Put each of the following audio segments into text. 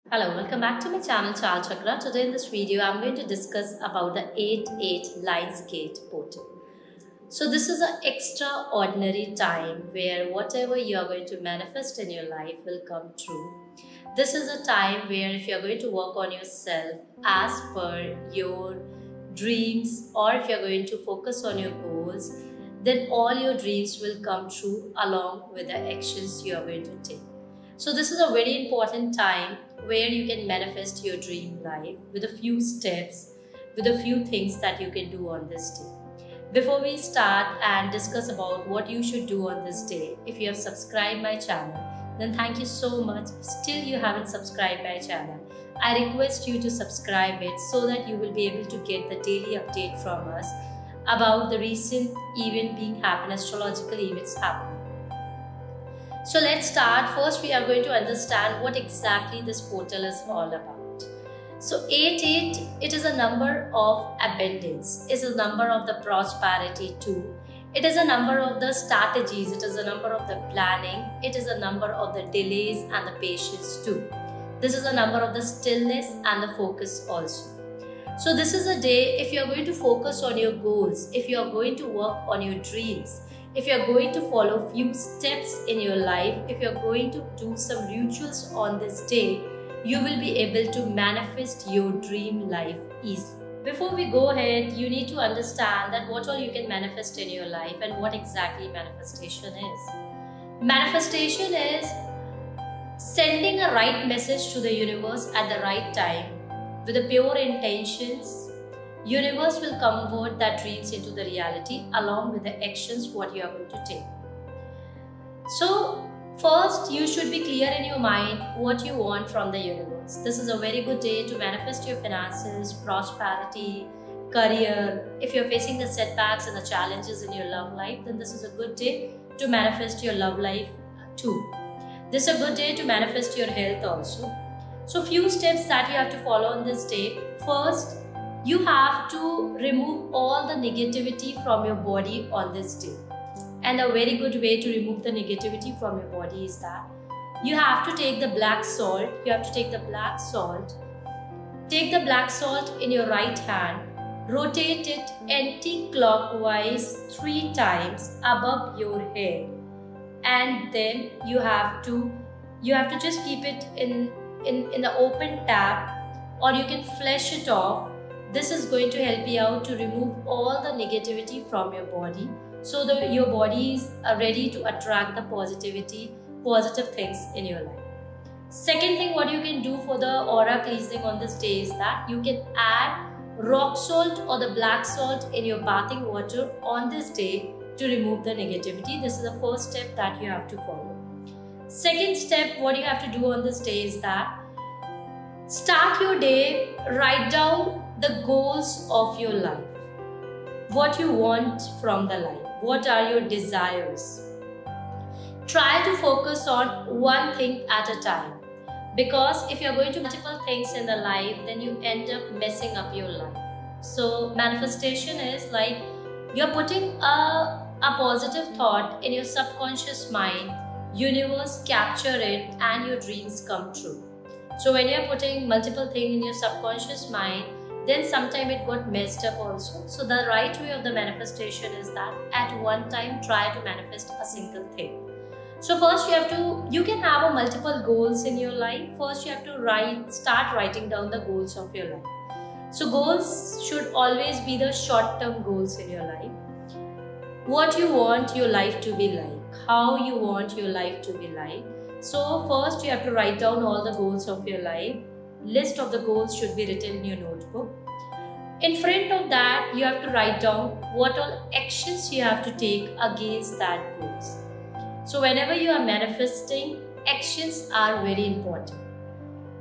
Hello, welcome back to my channel Chal Chakra. Today in this video, I'm going to discuss about the 8-8 Lionsgate portal. So this is an extraordinary time where whatever you are going to manifest in your life will come true. This is a time where if you are going to work on yourself as per your dreams, or if you are going to focus on your goals, then all your dreams will come true along with the actions you are going to take. So this is a very important time where you can manifest your dream life with a few steps, with a few things that you can do on this day. Before we start and discuss about what you should do on this day, if you have subscribed my channel, then thank you so much. Still you haven't subscribed my channel, I request you to subscribe it so that you will be able to get the daily update from us about the recent event being happened, astrological events happening. So let's start. First, we are going to understand what exactly this portal is all about. So 8-8, it is a number of abundance. It is a number of the prosperity too. It is a number of the strategies. It is a number of the planning. It is a number of the delays and the patience too. This is a number of the stillness and the focus also. So this is a day if you are going to focus on your goals, if you are going to work on your dreams, if you are going to follow few steps in your life, if you are going to do some rituals on this day, you will be able to manifest your dream life easily. Before we go ahead, you need to understand that what all you can manifest in your life and what exactly manifestation is. Manifestation is sending a right message to the universe at the right time with the pure intentions. Universe will convert that dreams into the reality along with the actions what you are going to take. So first you should be clear in your mind what you want from the universe. This is a very good day to manifest your finances, prosperity, career. If you're facing the setbacks and the challenges in your love life, then this is a good day to manifest your love life too. This is a good day to manifest your health also. So few steps that you have to follow on this day. First, you have to remove all the negativity from your body on this day. And a very good way to remove the negativity from your body is that you have to take the black salt. You have to take the black salt. Take the black salt in your right hand. Rotate it anti-clockwise 3 times above your head. And then you have to just keep it in the open tap, or you can flush it off. This is going to help you out to remove all the negativity from your body so that your body is ready to attract the positive things in your life. Second thing what you can do for the aura cleansing on this day is that you can add rock salt or the black salt in your bathing water on this day to remove the negativity. This is the first step that you have to follow. Second step what you have to do on this day is that start your day, write down the goals of your life. What you want from the life. What are your desires? Try to focus on one thing at a time. Because if you're going to multiple things in the life, then you end up messing up your life. So manifestation is like you're putting a positive thought in your subconscious mind. Universe capture it and your dreams come true. So when you're putting multiple things in your subconscious mind, then sometime it got messed up also. So the right way of the manifestation is that at one time try to manifest a single thing. So first you can have a multiple goals in your life. First you have to start writing down the goals of your life. So goals should always be the short-term goals in your life. What you want your life to be like, how you want your life to be like. So first you have to write down all the goals of your life. List of the goals should be written in your notebook. In front of that, you have to write down what all actions you have to take against that goals. So whenever you are manifesting, actions are very important.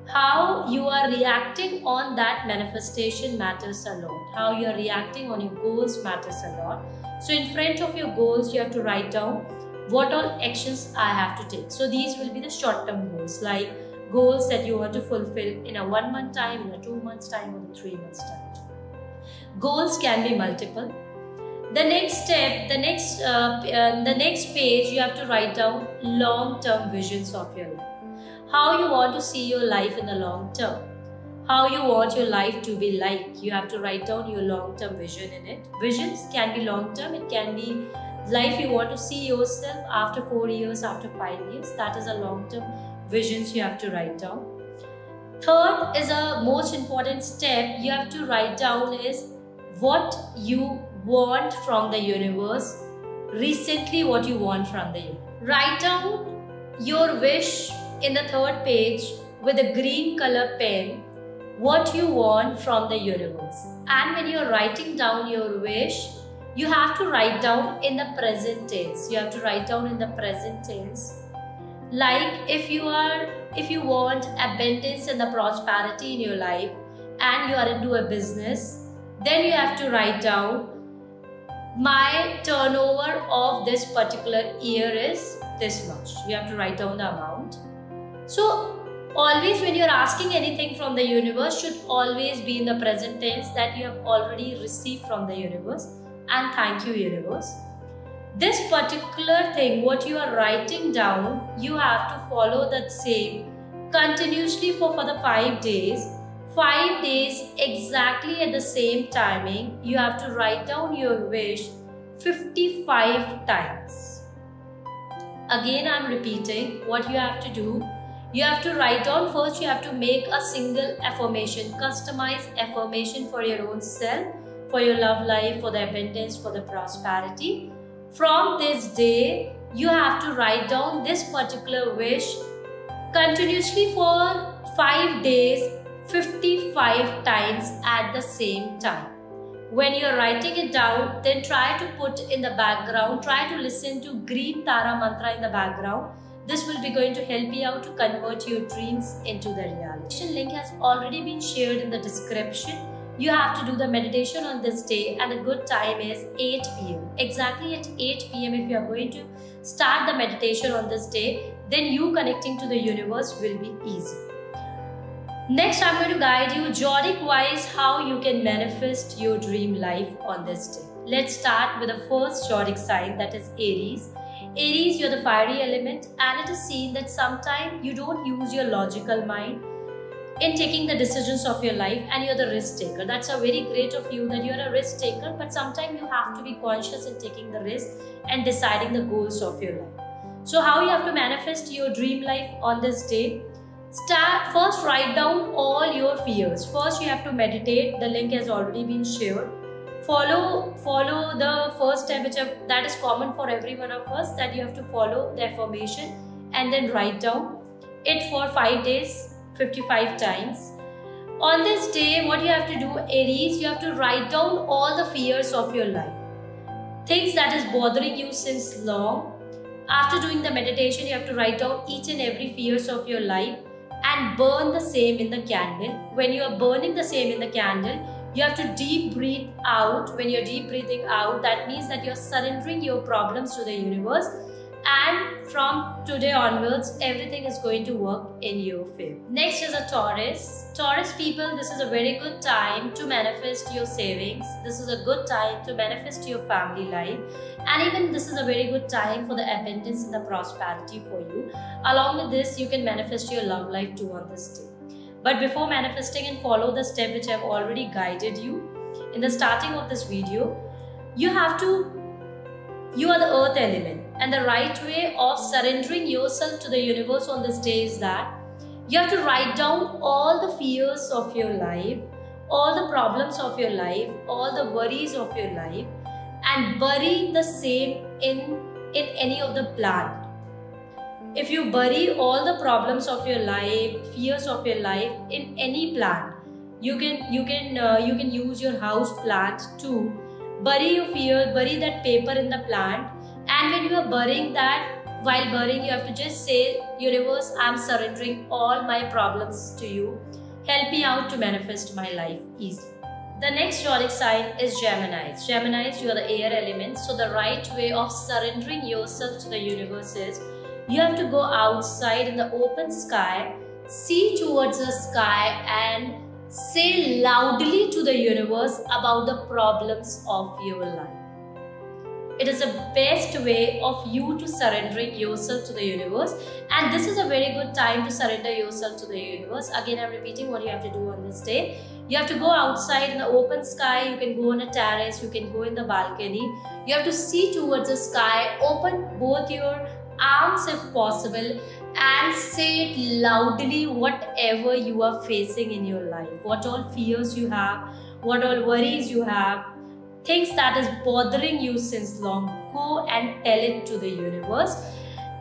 How you are reacting on that manifestation matters a lot. How you are reacting on your goals matters a lot. So in front of your goals, you have to write down what all actions I have to take. So these will be the short-term goals, like goals that you want to fulfill in a 1 month time, in a 2 months time, or 3 months time. Goals can be multiple. The next step, the next page, you have to write down long-term visions of your life. how you want to see your life in the long term, how you want your life to be like. You have to write down your long-term vision in it. Visions can be long-term, it can be life you want to see yourself after 4 years, after 5 years. That is a long-term visions you have to write down. Third is a most important step you have to write down is what you want from the universe, recently what you want from the universe. Write down your wish in the third page with a green color pen, what you want from the universe. And when you're writing down your wish, you have to write down in the present tense. You have to write down in the present tense. Like if you want abundance and the prosperity in your life and you are into a business, then you have to write down my turnover of this particular year is this much. You have to write down the amount. So always when you're asking anything from the universe should always be in the present tense that you have already received from the universe, and thank you universe. This particular thing what you are writing down, you have to follow that same continuously for the 5 days. 5 days exactly at the same timing. You have to write down your wish 55 times. Again I'm repeating what you have to do. You have to write down first, you have to make a single affirmation, customized affirmation for your own self, for your love life, for the abundance, for the prosperity. From this day, you have to write down this particular wish continuously for 5 days, 55 times at the same time. When you're writing it down, then try to put in the background, try to listen to Green Tara mantra in the background. This will be going to help you out to convert your dreams into the reality. Link has already been shared in the description. You have to do the meditation on this day and the good time is 8 p.m. Exactly at 8 p.m. if you are going to start the meditation on this day, then you connecting to the universe will be easy. Next, I'm going to guide you zodiac wise how you can manifest your dream life on this day. Let's start with the first zodiac sign, that is Aries. Aries, you're the fiery element, and it is seen that sometimes you don't use your logical mind in taking the decisions of your life and you're the risk taker. That's a very great of you that you're a risk taker, but sometimes you have to be conscious in taking the risk and deciding the goals of your life. So how you have to manifest your dream life on this day? First write down all your fears. First you have to meditate. The link has already been shared. Follow the first step that is common for every one of us, that you have to follow the affirmation and then write down it for 5 days, 55 times. On this day, what you have to do, Aries, you have to write down all the fears of your life. Things that is bothering you since long. After doing the meditation, you have to write down each and every fears of your life and burn the same in the candle. When you are burning the same in the candle, you have to deep breathe out. When you're deep breathing out, that means that you're surrendering your problems to the universe. And from today onwards, everything is going to work in your favor. Next is a Taurus. Taurus people, this is a very good time to manifest your savings. This is a good time to manifest your family life. And even this is a very good time for the abundance and the prosperity for you. Along with this, you can manifest your love life too on this day. But before manifesting and follow the step which I have already guided you in the starting of this video, you are the earth element. And the right way of surrendering yourself to the universe on this day is that you have to write down all the fears of your life, all the problems of your life, all the worries of your life, and bury the same in any of the plant. If you bury all the problems of your life, fears of your life in any plant, you can use your house plant too. Bury your fear, bury that paper in the plant, and when you are burying that, while burying, you have to just say, universe, I'm surrendering all my problems to you. Help me out to manifest my life easy. The next zodiac sign is Geminis. Geminis, you are the air element. So the right way of surrendering yourself to the universe is, you have to go outside in the open sky, see towards the sky and say loudly to the universe about the problems of your life. It is the best way of you to surrendering yourself to the universe, and this is a very good time to surrender yourself to the universe. Again, I'm repeating what you have to do on this day. You have to go outside in the open sky. You can go on a terrace, you can go in the balcony. You have to see towards the sky, open both your arms if possible, and say it loudly whatever you are facing in your life, what all fears you have, what all worries you have, things that is bothering you since long. Go and tell it to the universe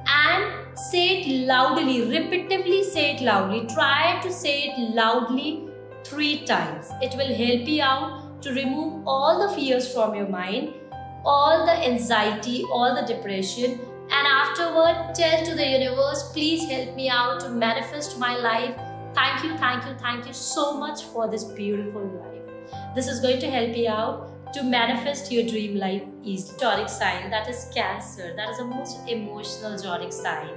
and say it loudly, repetitively say it loudly. Try to say it loudly 3 times. It will help you out to remove all the fears from your mind, all the anxiety, all the depression, and afterward tell to the universe, please help me out to manifest my life. Thank you, thank you, thank you so much for this beautiful life. This is going to help you out to manifest your dream life easily. Zodiac sign, that is Cancer. That is the most emotional zodiac sign,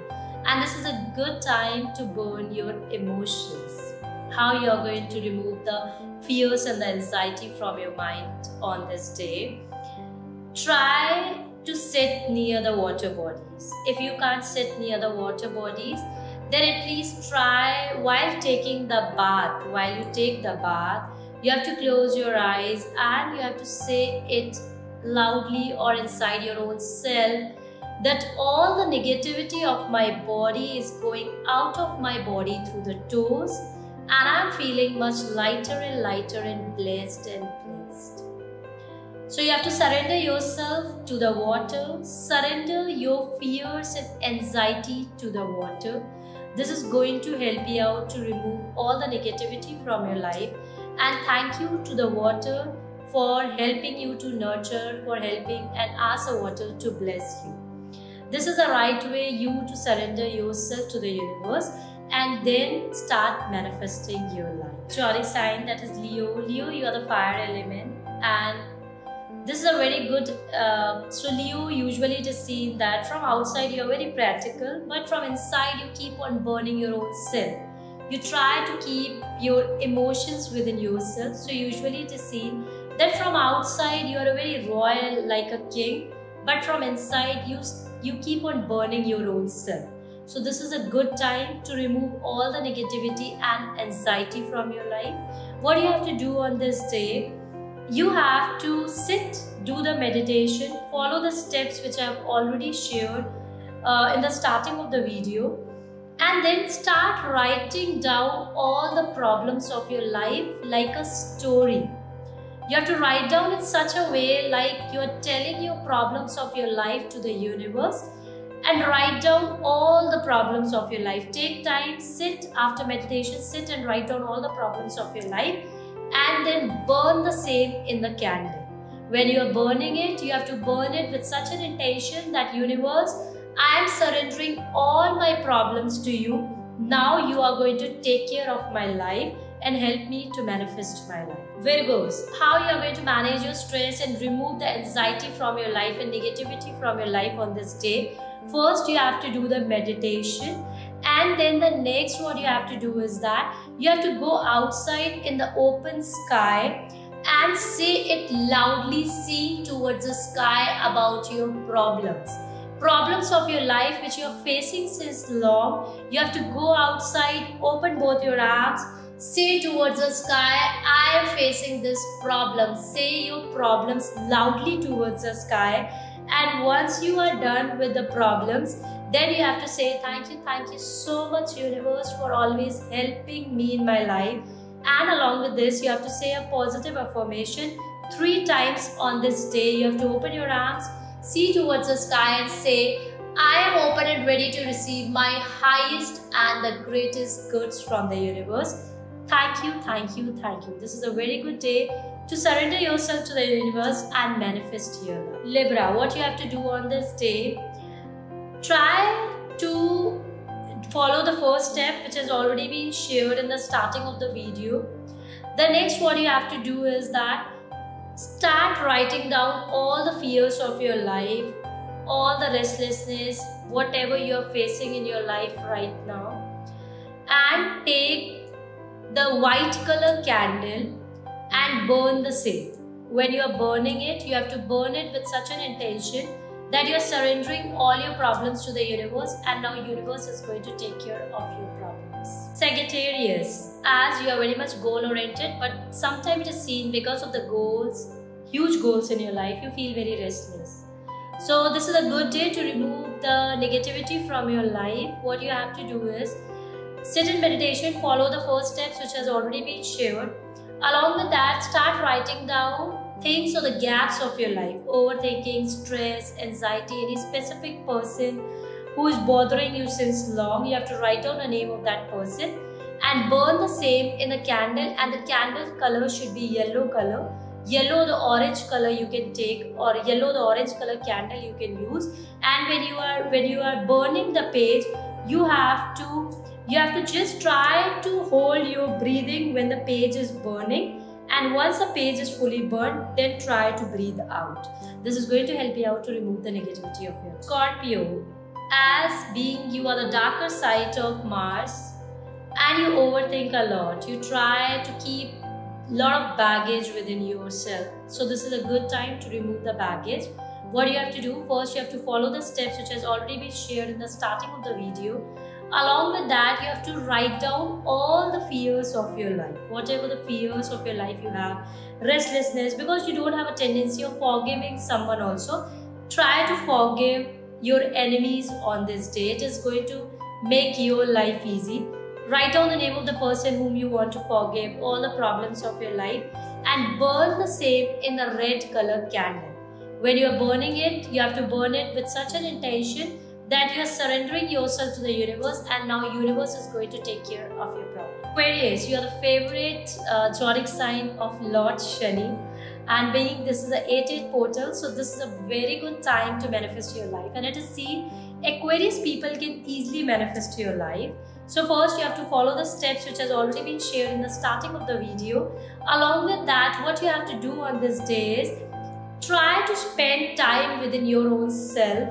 and this is a good time to burn your emotions. How you are going to remove the fears and the anxiety from your mind on this day? Try to sit near the water bodies. If you can't sit near the water bodies, then at least try while taking the bath. While you take the bath, you have to close your eyes and you have to say it loudly or inside your own self that all the negativity of my body is going out of my body through the toes, and I'm feeling much lighter and lighter and blessed and blessed. So you have to surrender yourself to the water, surrender your fears and anxiety to the water. This is going to help you out to remove all the negativity from your life. And thank you to the water for helping you to nurture, for helping, and ask the water to bless you. This is the right way you to surrender yourself to the universe and then start manifesting your life. Zodiac sign, that is Leo. Leo, you are the fire element, and this is a very good, so Leo, usually it is seen that from outside you are very practical, but from inside you keep on burning your own self. You try to keep your emotions within yourself. So usually it is seen that from outside you are a very royal, like a king, but from inside you keep on burning your own self. So this is a good time to remove all the negativity and anxiety from your life. What you have to do on this day? You have to sit, do the meditation, follow the steps which I have already shared in the starting of the video, and then start writing down all the problems of your life like a story. You have to write down in such a way like you are telling your problems of your life to the universe, and write down all the problems of your life. Take time, sit after meditation, sit and write down all the problems of your life, and then burn the same in the candle. When you are burning it, you have to burn it with such an intention that universe, I am surrendering all my problems to you. Now you are going to take care of my life and help me to manifest my life. Virgos, how you are going to manage your stress and remove the anxiety from your life and negativity from your life on this day? First, you have to do the meditation, and then the next what you have to do is that you have to go outside in the open sky and say it loudly, seeing towards the sky about your problems of your life which you are facing since long. You have to go outside, open both your arms, say towards the sky, I am facing this problem. Say your problems loudly towards the sky, and once you are done with the problems, then you have to say thank you so much universe for always helping me in my life. And along with this, you have to say a positive affirmation 3 times on this day. You have to open your arms, see towards the sky and say, I am open and ready to receive my highest and the greatest goods from the universe. Thank you, thank you, thank you. This is a very good day to surrender yourself to the universe and manifest your life. Libra, what you have to do on this day? Try to follow the first step which has already been shared in the starting of the video. The next what you have to do is that start writing down all the fears of your life, all the restlessness, whatever you are facing in your life right now, and take the white color candle and burn the same. when you are burning it, you have to burn it with such an intention that you are surrendering all your problems to the universe, and now universe is going to take care of your problems. Sagittarius, as you are very much goal oriented, but sometimes it is seen because of the goals, huge goals in your life, you feel very restless. So this is a good day to remove the negativity from your life. What you have to do is sit in meditation, follow the first steps which has already been shared. Along with that, start writing down things or the gaps of your life, overthinking, stress, anxiety, any specific person who is bothering you since long. You have to write down the name of that person and burn the same in a candle, and the candle color should be yellow color. Yellow, the orange color you can take, or yellow, the orange color candle you can use. And when you are burning the page, you have to just try to hold your breathing when the page is burning. And once the page is fully burned, then try to breathe out. This is going to help you out to remove the negativity of your Scorpio. As being you are the darker side of Mars and you overthink a lot. You try to keep a lot of baggage within yourself. So this is a good time to remove the baggage. What you have to do, first you have to follow the steps which has already been shared in the starting of the video. Along with that, you have to write down all the fears of your life. Whatever the fears of your life you have, restlessness, because you don't have a tendency of forgiving someone also. Try to forgive your enemies on this day. It is going to make your life easy. Write down the name of the person whom you want to forgive, all the problems of your life, and burn the same in a red color candle. When you are burning it, you have to burn it with such an intention that you are surrendering yourself to the universe, and now universe is going to take care of your problem. Aquarius, you are the favorite zodiac sign of Lord Shani, and being this is a 8-8 portal, so this is a very good time to manifest your life. And it is seen Aquarius people can easily manifest your life. So first you have to follow the steps which has already been shared in the starting of the video. Along with that, what you have to do on this day is try to spend time within your own self.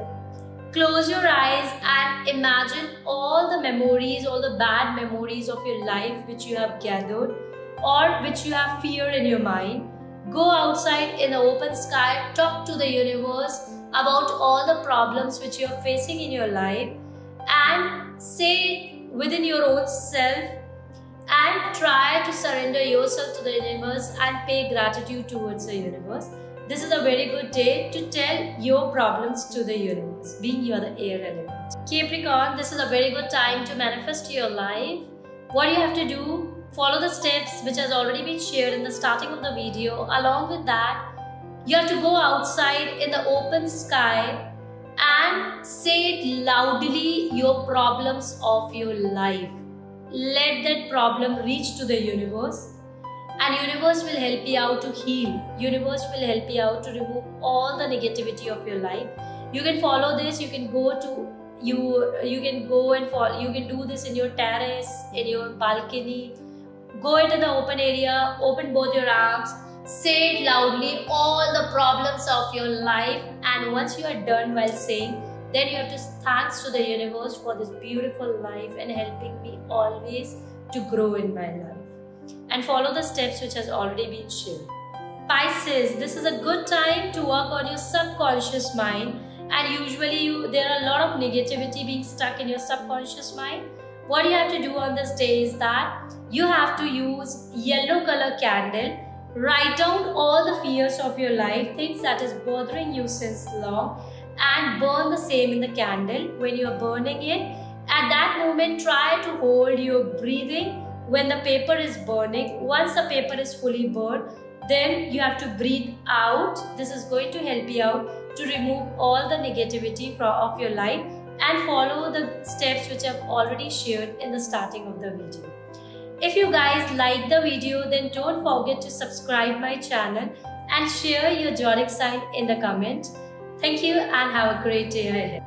Close your eyes and imagine all the memories, all the bad memories of your life which you have gathered or which you have fear in your mind. Go outside in the open sky, talk to the universe about all the problems which you are facing in your life, and say it within your own self, and try to surrender yourself to the universe and pay gratitude towards the universe. This is a very good day to tell your problems to the universe, being you are the air element. Capricorn, this is a very good time to manifest your life. What you have to do, follow the steps which has already been shared in the starting of the video. Along with that, you have to go outside in the open sky and say it loudly, your problems of your life. Let that problem reach to the universe. And universe will help you out to heal. Universe will help you out to remove all the negativity of your life. You can follow this. You can go to you can go and follow. You can do this in your terrace, in your balcony. Go into the open area. Open both your arms. Say it loudly all the problems of your life. And once you are done while saying, then you have to thanks to the universe for this beautiful life and helping me always to grow in my life. And follow the steps which has already been shared. Pisces, this is a good time to work on your subconscious mind, and usually there are a lot of negativity being stuck in your subconscious mind. What you have to do on this day is that you have to use yellow color candle, write down all the fears of your life, things that is bothering you since long, and burn the same in the candle. When you are burning it, at that moment try to hold your breathing when the paper is burning. Once the paper is fully burned, then you have to breathe out. This is going to help you out to remove all the negativity of your life, and follow the steps which I've already shared in the starting of the video. If you guys like the video, then don't forget to subscribe my channel and share your zodiac sign in the comment. Thank you and have a great day ahead.